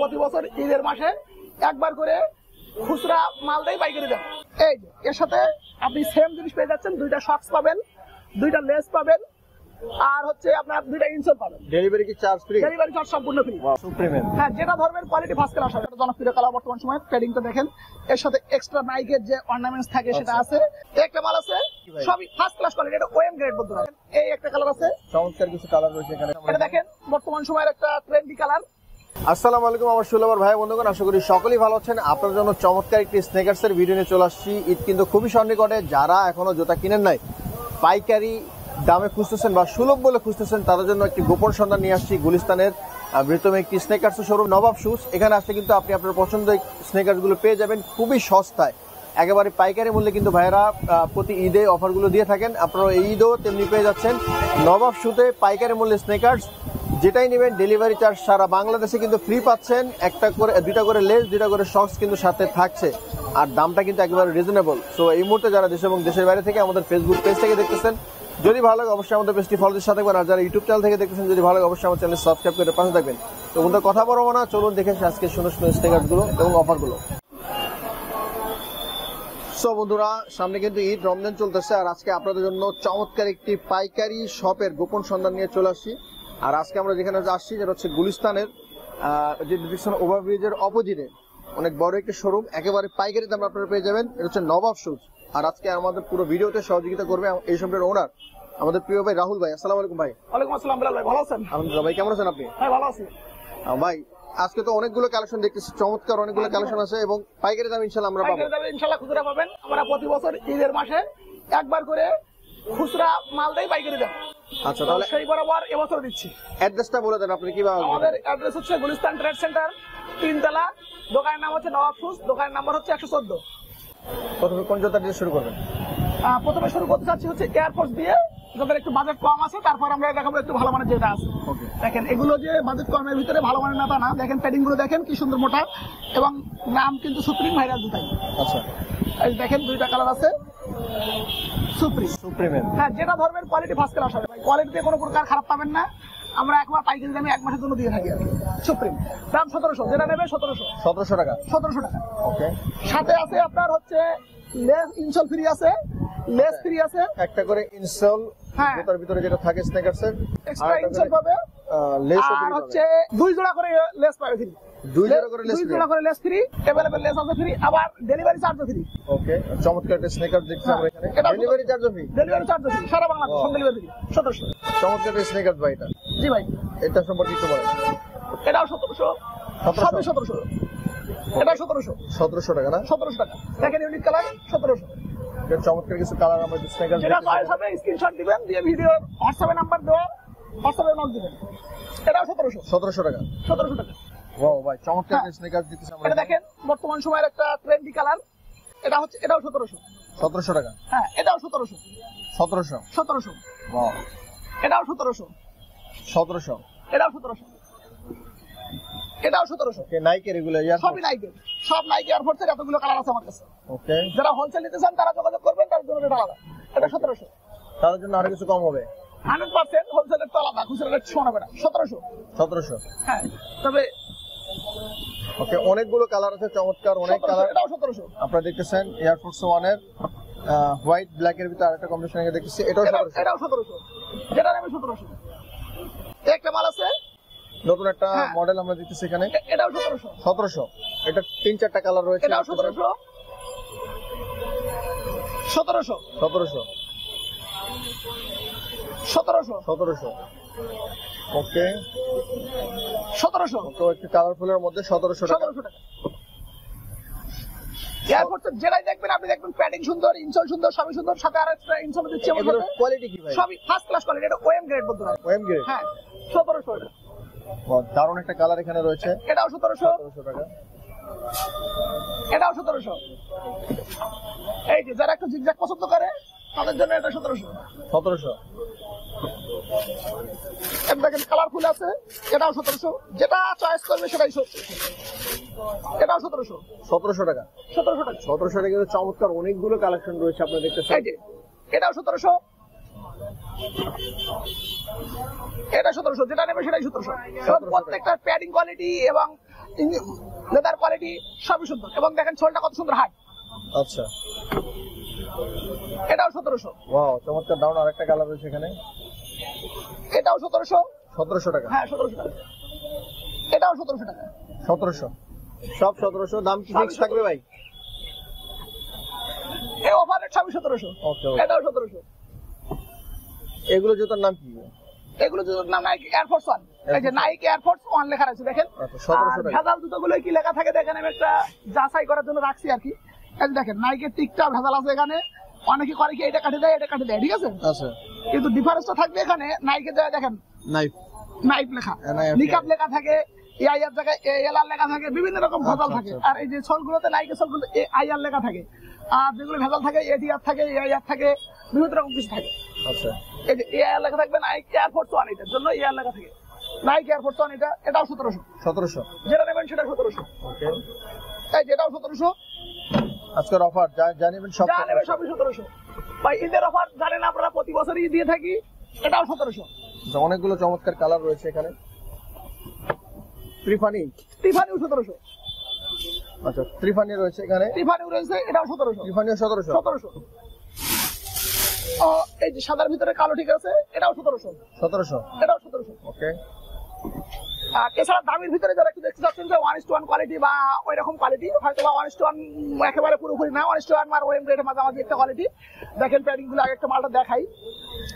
প্রতি বছর ঈদের মাসে একবার করে খুচরা মাল দেয় পাইকারি দেন। এই যে এর সাথে আপনি সেম জিনিস পেয়ে যাচ্ছেন, দুইটা শক্স পাবেন, দুইটা লেস পাবেন, আর হচ্ছে আপনার দুইটা ইনসোল পাবেন। ডেলিভারি কি চার্জ ফ্রি? ডেলিভারি চার্জ সম্পূর্ণ ফ্রি। সুপ্রিম। হ্যাঁ, যেটা ধরবেন কোয়ালিটি ফার্স্ট ক্লাস হবে। জনপ্রিয় কালার বর্তমান সময়ে প্যাডিংটা দেখেন, এর সাথে এক্সট্রা নাইকের যে অর্নামেন্টস থাকে সেটা আছে। একটা মাল আছে সবই ফার্স্ট ক্লাস কোয়ালিটি, এটা ওএম গ্রেড বলতে পারেন। এই একটা কালার আছে, চমৎকার কিছু কালার রয়েছে এখানে। এটা দেখেন বর্তমান সময়ের একটা ট্রেন্ডি কালার। আসসালামু আলাইকুম আমার সুলভার ভাই বন্ধুগণ, আশা করি সকলেই ভালো আছেন। আপনার জন্য চমৎকার একটি স্নেকার্স এর ভিডিও নিয়ে চলে আসছি। ঈদ কিন্তু খুবই সন্নিকটে, যারা এখনো জুতা কিনেন নাই, পাইকারি দামে খুঁজতেছেন বা সুলভ বলে খুঁজতেছেন, তাদের জন্য একটি গোপন সন্ধান নিয়ে আসছি। গুলিস্তানের বৃহত্তম একটি স্নেকার্স শোরুম নবাব শুজ। এখানে আসলে কিন্তু আপনি আপনার পছন্দের স্নেকার্স গুলো পেয়ে যাবেন খুবই সস্তায়, একেবারে পাইকারি মূল্যে। কিন্তু ভাইয়েরা প্রতি ঈদে অফারগুলো দিয়ে থাকেন, আপনারা এই ঈদও তেমনি পেয়ে যাচ্ছেন নবাব শুতে পাইকারি মূল্যে স্নেকার্স। যেটাই নেবেন ডেলিভারি চার্জ সারা বাংলাদেশে কিন্তু ফ্রি পাচ্ছেন। একটা করে দুইটা করে লেস, দুইটা করে শর্টস কিন্তু সাথে থাকছে, আর দামটা কিন্তু একেবারে রিজনেবল। সো এই মুহূর্তে যারা দেশ এবং দেশের বাইরে থেকে আমাদের ফেসবুক পেজ থেকে দেখতেছেন, যদি ভালো লাগে অবশ্যই আমাদের পেজটি ফলোদের সাথে থাকবেন। আর যারা ইউটিউব চ্যানেল থেকে দেখতেছেন, যদি ভালো লাগে অবশ্যই আমার চ্যানেল সাবস্ক্রাইব করে পাশে থাকবেন। তো বন্ধুরা কথা বলবো না, চলুন দেখে আজকে সুন্দর সুন্দর স্টিকার গুলো এবং অফার গুলো। সো বন্ধুরা, সামনে কিন্তু ঈদ রমজান চলতেছে, আর আজকে আপনাদের জন্য চমৎকার একটি পাইকারি শপের গোপন সন্ধান নিয়ে চলে আসছি। আর আজকে আমরা যেখানে আসছি যেটা হচ্ছে গুলিস্তানের যে ওভারব্রিজের অপোজিটে অনেক বড় একটি শোরুম, একেবারে পাইকারি দাম আপনারা পেয়ে যাবেন। এটা হচ্ছে নবাব শুজ। আর আজকে আমাদের পুরো ভিডিওতে সহযোগিতা করবে এই শপের ওনার আমাদের প্রিয় ভাই রাহুল ভাই। আসসালামু আলাইকুম ভাই। ওয়ালাইকুম আসসালাম বিলাল ভাই, ভালো আছেন? আলহামদুলিল্লাহ ভাই, কেমন আছেন আপনি? হ্যাঁ, ভালো আছি ভাই। আজকে তো অনেকগুলো কালেকশন দেখতেছি, চমৎকার অনেকগুলো কালেকশন আছে এবং পাইকারি দাম ইনশাআল্লাহ আমরা পাবো। পাইকারি দামে ইনশাআল্লাহ খুচরা পাবেন। আমরা প্রতি বছর ঈদের মাসে একবার করে খুচরা মাল দেয় পাইকারি দেন। আচ্ছা, তাহলে সেই বরাবর এবছর দিচ্ছি। অ্যাড্রেসটা বলে দেন আপনি কিভাবে। আমাদের অ্যাড্রেস হচ্ছে গুলিস্তান ট্রেড সেন্টার, 3 তলা। দোকানের নাম হচ্ছে নবাব শুজ, দোকানের নাম্বার হচ্ছে 114। প্রথমে কোন জুতা দিয়ে শুরু করবেন? প্রথমে শুরু করতে চাচ্ছি হচ্ছে এয়ারফোর্স দিয়ে, যাদের একটু বাজেট কম আছে। তারপর আমরা দেখাবো একটু ভালো মানের যেটা আছে। দেখেন এগুলো যে বাজেট কমের ভিতরে ভালো মানের না তা না, দেখেন প্যাডিং গুলো দেখেন কি সুন্দর মোটা, এবং নাম কিন্তু সুপ্রিম ভাইরাল জুতাই। আচ্ছা, এই দেখেন দুইটা কালার আছে, সুপ্রিম। হ্যাঁ, যেটা ধরবেন কোয়ালিটি ফার্স্ট ক্লাস হবে। কোয়ালিটিতে কোনো প্রকার খারাপ পাবেন না। আমরা একবার পাইকারি দামে 1 মাসের জন্য দিয়ে থাকি। সুপ্রিম দাম 1700, যেটা নেবে 1700 টাকা। 1700 টাকা। ওকে, সাথে আছে আপনার হচ্ছে লেস ইনসোল ফ্রি আছে, লেস ফ্রি আছে, একটা করে ইনসোল। হ্যাঁ, জুতার ভিতরে যেটা থাকে স্নেকার্স এর এক্সট্রা ইনসোল পাবে, লেস আর হচ্ছে 2 জোড়া করে লেস পাবে ফ্রি। 2 জোড়া করে লেস ফ্রি, अवेलेबल লেস আছে ফ্রি, আবার ডেলিভারি চার্জও ফ্রি। ওকে, চমৎকার একটা স্নেকার দেখছি আমরা এখানে। ডেলিভারি চার্জও ফ্রি? ডেলিভারি চার্জও ফ্রি, সারা বাংলাদেশ হোম ডেলিভারি ফ্রি। 1700। চমৎকার একটা স্নেকার ভাই এটা। জি ভাই, এটা সম্পর্কে একটু বলেন। এটাও 1700। 1700। এটা 1700 টাকা না? 1700 টাকা। দেখেন ইউনিক কালার 1700। এর চমৎকার কিছু কালার আমরা স্নেকার যেটা চয়েস হবে স্ক্রিনশট দিবেন, দিয়ে ভিডিও হোয়াটসঅ্যাপে নাম্বার দেওয়া, হোয়াটসঅ্যাপে নক দিবেন। এটাও 1700 টাকা। 1700 টাকা। ওয়াও ভাই, চমৎকার একটা স্নেকার দিতেছি আমরা। এটা দেখেন বর্তমান সময়ের একটা ট্রেন্ডি কালার। এটাও 1700। 1700 টাকা। হ্যাঁ, এটাও 1700। 1700। ওয়াও, এটাও 1700। 1700। এটাও 1700। এটাও 1700। ওকে, নাইকের এগুলো সবই নাইকের, সব নাইকি এয়ারফোর্সের এতগুলো কালার আছে আমার কাছে। ওকে, যারা হোলসেল নিতে চান তারা যোগাযোগ করবেন, তার জন্য এটা আলাদা। এটা 1700। তাদের জন্য আরো কিছু কম হবে। 100% হোলসেলের তো আলাদা, খুচরা রেট সমান হবে না। 1700। হ্যাঁ, তবে ওকে, অনেকগুলো কালার আছে, চমৎকার অনেক কালার। এটাও 1700। আপনারা দেখতেছেন এয়ারফোর্স 1 এর হোয়াইট ব্ল্যাক এর ভিতরে আরেকটা কম্বিনেশন দেখতেছি, এটাও 1700। এটাও 1700, যেটা নেবে 1700। একটা মাল আছে, নতুন একটা মডেল আমরা দেখতেছি এখানে। এটাও 1700। 1700। এটা 3-4টা কালার রয়েছে। এটাও 1700। 1700। 1700। ওকে, 1700। তো একটু কালারফুলের মধ্যে 1700 টাকা। এয়ারপোর্টে যেটাই দেখবেন আপনি দেখবেন প্যাডিং সুন্দর, ইনসোল সুন্দর, সবই সুন্দর, সাথে আর একটা ইনসোল দিচ্ছে। এগুলোর কোয়ালিটি কি ভাই? সবই ফার্স্ট ক্লাস কোয়ালিটি, এটা ওএম গ্রেড বলতে হয়। OM grade. হ্যাঁ, 1700 টাকা। দারুণ একটা কালার এখানে রয়েছে। এটাও 1700 টাকা। এটাও 1700। এই যে যারা একটু জিগজ্যাগ পছন্দ করে তাদের জন্য এটা 1700। দেখেন কালারফুল আছে, এটাও 1700। যেটা চয়েস করবে সেটাই 1700। এটাও 1700। 1700 টাকা। 1700 টাকা। 1700 টাকা কিন্তু চমৎকার অনেকগুলো কালেকশন রয়েছে আপনারা দেখতেছেন। এই যে এটাও 1700। এটা 1700, যেটা নেবে সেটাই 1700। প্রত্যেকটা প্যাডিং কোয়ালিটি এবং লেদার কোয়ালিটি সবই সুন্দর, এবং দেখেন ছোলটা কত সুন্দর হাট। আচ্ছা, এটাও 1700। ওয়াও, চমৎকার দারুণ আরেকটা কালার রয়েছে এখানে। এটাও 1700। 1700 টাকা। হ্যাঁ 1700 টাকা। এটাও 1700 টাকা। 1700, সব 1700। দাম কি ফিক্স থাকবে ভাই? এই অফার রেট সবই 1700। ওকে, এটাও 1700। এগুলো জুতার নাম কি? এগুলো জুতোর নাম নাইকি এয়ারফোর্স 1। এই যে নাইকি এয়ারফোর্স 1 লেখা আছে দেখেন। আচ্ছা, 1700 টাকা। ভেজাল জুতোগুলো কি লেখা থাকে দেখেন, আমি একটা যাচাই করার জন্য রাখছি আর কি। এই যে দেখেন নাইকের টিকটা ভেজাল আছে এখানে, অনেকে করে কি এটা কাটে দেয় এটা কাটে দেয়, ঠিক আছে, আচ্ছা, কিন্তু ডিফারেন্সটা থাকবে এখানে নাইকে যায় দেখেন নাইফ নাইফ লেখা, NIF নিকাব লেখা থাকে, এআইআর জায়গায় এএলআর লেখা থাকে, বিভিন্ন রকম ভেজাল আচ্ছা, থাকে। আচ্ছা। আর এই যে সোলগুলোতে নাইকের সোলগুলো এআইআর লেখা থাকে, আর যেগুলো ভেজাল থাকে এডিআর থাকে, এআইআর থাকে, বিভিন্ন রকম কিছু থাকে। আচ্ছা, এই যে এআইআর লেখা থাকবে নাইকি এয়ারফোর্স 1, এটার জন্য এআর লেখা থাকে নাইকি এয়ারফোর্স 1। এটাও 1700। 1700। যেটা নেবেন সেটা 1700। ওকে, এই যেটাও 1700। আজকের অফার যা নেবেন সব যা নেবে সবই 1700 ভাই। ঈদের অফার জানেন আপনারা প্রতি বছরই দিয়ে থাকি, এটাও 1700। অনেকগুলো চমৎকার কালার রয়েছে এখানে। ত্রিফানি, টিফানিও 1700। আচ্ছা, ত্রিফানি রয়েছে এখানে। টিফানিও রয়েছে, এটাও 1700। ত্রিফানিও 1700। 1700। এই যে সাদার ভিতরে কালো ঠিক আছে, এটাও 1700। 1700, এটাও 1700। ওকে। আর এছাড়া দামের ভিতরে যারা একটু দেখতে চাচ্ছেন যে 1:1 কোয়ালিটি বা ওই রকম কোয়ালিটি, হয়তো বা 1:1 একেবারে পুরোপুরি না, 1:1 আর ওএম গ্রেডের মাঝামাঝি একটা কোয়ালিটি, দেখেন প্যাডিং গুলো আগে একটা মালটা দেখাই।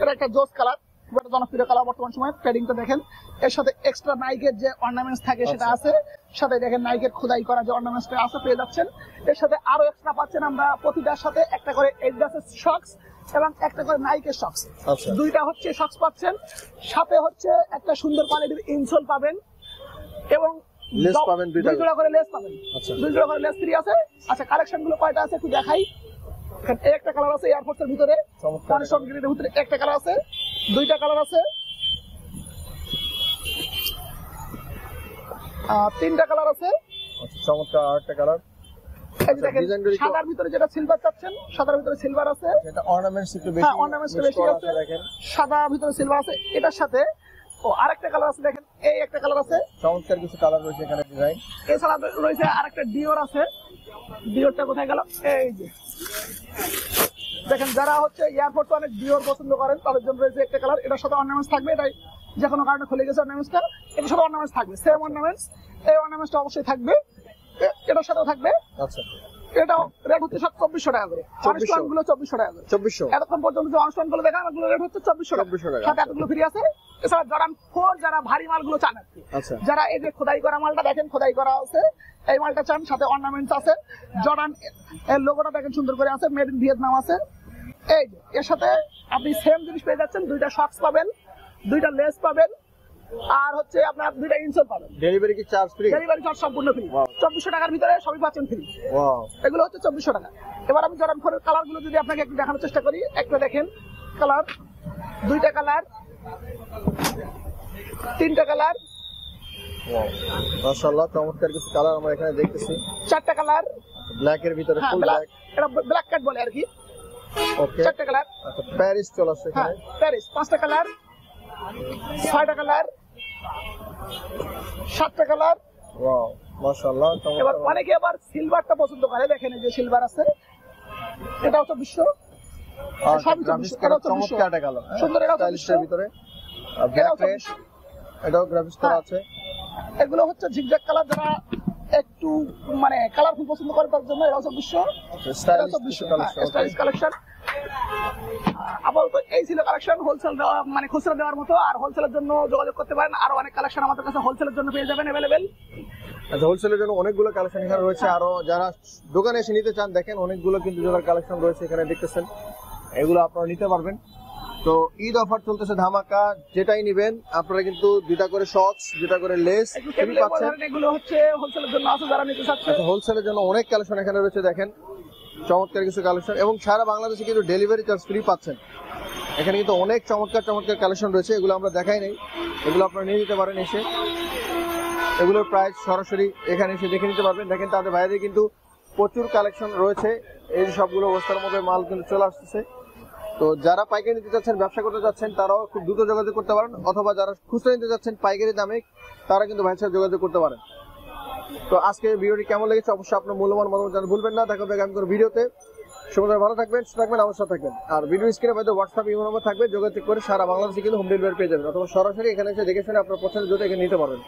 এটা একটা জোস কালার, খুব একটা জনপ্রিয় কালার বর্তমান সময়। প্যাডিংটা দেখেন, এর সাথে এক্সট্রা নাইকের যে অর্নামেন্টস থাকে সেটা আছে, সাথে দেখেন নাইকের খোদাই করা যে অর্নামেন্টসটা আছে পেয়ে যাচ্ছেন। এর সাথে আরো এক্সট্রা পাচ্ছেন আমরা প্রতিটার সাথে একটা করে এডিডাসের শক্স এবং একটা করে নাইকের শক্স। আচ্ছা, দুইটা হচ্ছে শক্স পাচ্ছেন, সাথে হচ্ছে একটা সুন্দর কোয়ালিটির ইনসোল পাবেন, এবং লেস পাবেন দুইটা। দুই জোড়া করে লেস পাবেন। আচ্ছা, দুই জোড়া করে লেস ফ্রি আছে। আচ্ছা, কালেকশন গুলো কয়টা আছে একটু দেখাই। এখানে একটা কালার আছে এয়ারফোর্স এর ভিতরে, চমৎকার। কনস্টন গ্রিনের ভিতরে একটা কালার আছে, দুইটা কালার আছে, তিনটা কালার আছে। আচ্ছা, চমৎকার আরেকটা কালার। এই যে দেখেন ডিজাইন গুলো সাদার ভিতরে যেটা সিলভার চাচ্ছেন, সাদার ভিতরে সিলভার আছে। এটা অর্নামেন্টস একটু বেশি। হ্যাঁ, অর্নামেন্টস বেশি আছে, দেখেন সাদার ভিতরে সিলভার আছে। এটার সাথে আরেকটা কালার আছে, দেখেন এই একটা কালার আছে। চমৎকার কিছু কালার রয়েছে এখানে ডিজাইন। এছাড়া রয়েছে আরেকটা ডিওর আছে। ডিওরটা কোথায় গেল? এই যে দেখেন, যারা হচ্ছে এয়ারপোর্ট অনেক ডিওর পছন্দ করেন তাদের জন্য রয়েছে একটা কালার। এটার সাথে অর্নামেন্টস থাকবে, এটাই যে কোনো কারণে খুলে গেছে অর্নামেন্টসটা, এটার সাথে অর্নামেন্টস থাকবে, সেম অর্নামেন্টস। এই অর্নামেন্টসটা অবশ্যই থাকবে, এটার সাথেও থাকবে। আচ্ছা, এটাও রেট হচ্ছে সব 2400 টাকা করে। 2400 গুলো 2400 টাকা করে। 2400। এতক্ষণ পর্যন্ত যে অনুষ্ঠান গুলো দেখান ওগুলো রেট হচ্ছে 2400 টাকা। 2400 টাকা। সাথে এতগুলো ফ্রি আছে। এছাড়া জর্ডান 4 যারা ভারী মালগুলো চান আর কি, আচ্ছা, যারা এই যে খোদাই করা মালটা দেখেন, খোদাই করা আছে, এই মালটা চান, সাথে অর্নামেন্টস আছে। জর্ডান এর লোগোটা দেখেন সুন্দর করে আছে, মেড ইন ভিয়েতনাম আছে। এই যে এর সাথে আপনি সেম জিনিস পেয়ে যাচ্ছেন, দুইটা শক্স পাবেন, দুইটা লেস পাবেন, আর হচ্ছে আপনার দুইটা ইনসোল পাবেন। ডেলিভারি কি চার্জ ফ্রি? ডেলিভারি চার্জ সম্পূর্ণ ফ্রি। Wow. 2400 টাকার ভিতরে সবই পাচ্ছেন ফ্রি। ওয়াও, এগুলো হচ্ছে 2400 টাকা। এবার আমি জর্ডান 4 এর কালার গুলো যদি আপনাকে একটু দেখানোর চেষ্টা করি, একটা দেখেন কালার, দুইটা কালার, তিনটা কালার, ওয়াও, মাশাআল্লাহ, চমৎকার কিছু কালার আমরা এখানে দেখতেছি। চারটা কালার। ব্ল্যাক এর ভিতরে হ্যাঁ, ফুল ব্ল্যাক, ব্ল্যাক। এটা ব্ল্যাক কাট বলে আর কি। ওকে, চারটা কালার। আচ্ছা, প্যারিস চলে আসছে হ্যাঁ, এখানে। প্যারিস। পাঁচটা কালার, ছয়টা কালার, সাতটা কালার। ওয়াও, মাশাআল্লাহ, এবার চমৎকার। অনেকে আবার সিলভারটা পছন্দ করে, দেখেন এই যে সিলভার আছে, এটাও 2400। আর সবই গ্রাফিক্স 2400, করা এটাও 2400। চমৎকার একটা কালার। সুন্দর, এটাও স্টাইলিশের 2400। ভিতরে ব্ল্যাক এটাও রেড, 2400। এটাও গ্রাফিক্স করা হ্যাঁ। আছে। এগুলো হচ্ছে ঝিকঝাক কালার, যারা একটু মানে কালারফুল পছন্দ করে তার জন্য এটাও 2400। Stylish 2400 collection. Stylish collection. আপাতত এই ছিল কালেকশন, হোলসেল দেওয়া মানে খুচরা দেওয়ার মতো। আর হোলসেলের জন্য যোগাযোগ করতে পারেন, আরো অনেক কালেকশন আমাদের কাছে হোলসেলের জন্য পেয়ে যাবেন অ্যাভেলেবেল। আচ্ছা, হোলসেলের জন্য অনেকগুলো কালেকশন এখানে রয়েছে। আরো যারা দোকানে এসে নিতে চান, দেখেন অনেকগুলো কিন্তু জোড়ার কালেকশন রয়েছে এখানে দেখতেছেন, এগুলো আপনারা নিতে পারবেন। তো ঈদ অফার চলতেছে ধামাকা, যেটাই নিবেন আপনারা কিন্তু দুইটা করে শর্টস, দুইটা করে লেস একটু ফ্রি টেবিলে পাচ্ছেন। বসান, এগুলো হচ্ছে হোলসেলের জন্য আছে যারা নিতে চাচ্ছে। আচ্ছা, হোলসেলের জন্য অনেক কালেকশন এখানে রয়েছে, দেখেন চমৎকার কিছু কালেকশন, এবং সারা বাংলাদেশে কিন্তু ডেলিভারি চার্জ ফ্রি পাচ্ছেন। এখানে কিন্তু অনেক চমৎকার চমৎকার কালেকশন রয়েছে, এগুলো আমরা দেখাই নাই, এগুলো আপনারা নিয়ে নিতে পারেন এসে। এগুলোর প্রাইস সরাসরি এখানে এসে দেখে নিতে পারবেন। দেখেন তাদের বাইরে কিন্তু প্রচুর কালেকশন রয়েছে, এই সবগুলো অবস্থার মধ্যে মাল কিন্তু চলে আসতেছে। তো যারা পাইকারি নিতে চাচ্ছেন, ব্যবসা করতে চাচ্ছেন, তারাও খুব দ্রুত যোগাযোগ করতে পারেন, অথবা যারা খুচরা নিতে চাচ্ছেন পাইকারি দামে, তারা কিন্তু ভাইয়ের সাথে যোগাযোগ করতে পারেন। তো আজকে ভিডিওটি কেমন লেগেছে অবশ্যই আপনার মূল্যবান মতামত জানাতে ভুলবেন না। দেখা হবে আগামী কোনো ভিডিওতে। সবাই ভালো থাকবেন, সুস্থ থাকবেন, আমার সাথে থাকবেন। আর ভিডিও স্ক্রিনে হয়তো হোয়াটসঅ্যাপ ইমো নম্বর থাকবে, যোগাযোগ করে সারা বাংলাদেশে কিন্তু হোম ডেলিভারি পেয়ে যাবেন, অথবা সরাসরি এখানে এসে দেখে শুনে আপনার পছন্দের জুতো এখানে নিতে পারবেন।